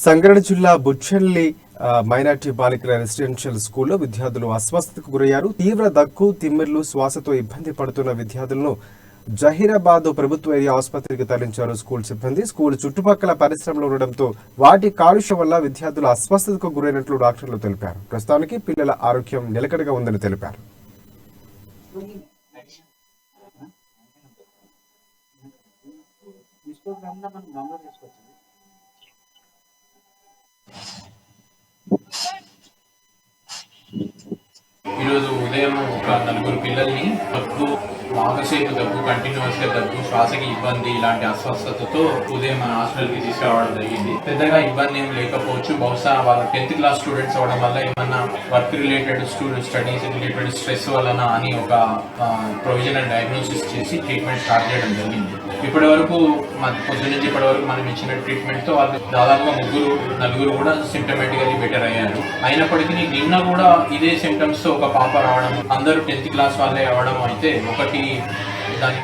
సంగారెడ్డి జిల్లా బుచ్చెల్లి మైనార్టీ బాలికల రెసిడెన్షియల్ స్కూల్లో విద్యార్థులు అస్వస్థతకు గురయ్యారు. తీవ్ర దగ్గు, తిమ్మిర్లు, శ్వాసతో ఇబ్బంది పడుతున్న విద్యార్థులను జహీరాబాద్ ప్రభుత్వ ఏరియా ఆసుపత్రికి తరలించారు స్కూల్ సిబ్బంది. స్కూల్ చుట్టుపక్కల పరిశ్రమలు ఉండడంతో వాటి కాలుష్యం వల్ల విద్యార్థులు అస్వస్థతకు గురైనట్లు డాక్టర్లు తెలిపారు. ప్రస్తుతానికి పిల్లల ఆరోగ్యం నిలకడగా ఉందని తెలిపారు. ఈరోజు ఉదయం ఒక నలుగురు పిల్లల్ని దగ్గు, బాగాసేపు దగ్గు, కంటిన్యూస్ గా దగ్గు, శ్వాసకి ఇబ్బంది, ఇలాంటి అస్వస్థతతో ఉదయం మన హాస్పిటల్కి తీసుకురావడం జరిగింది. పెద్దగా ఇబ్బంది ఏం లేకపోవచ్చు. బహుశా వాళ్ళ 10th క్లాస్ స్టూడెంట్స్ అవడం వల్ల ఏమన్నా work related studies related stress వలన అని ఒక ప్రొవిజనల్ డయాగ్నోసిస్ చేసి ట్రీట్మెంట్ స్టార్ట్ చేయడం జరిగింది. ఇప్పటి వరకు పొద్దు నుంచి ఇప్పటి వరకు మనం ఇచ్చిన ట్రీట్మెంట్ తో వాళ్ళు దాదాపుగా నలుగురు కూడా సిమ్టమేటికలీ బెటర్ అయ్యారు. అయినప్పటికీ నిన్న కూడా ఇదే సిమ్టమ్స్ తో ఒక పాప రావడం, అందరూ 10th క్లాస్ వాళ్ళే అవ్వడం అయితే ఒకటి దాని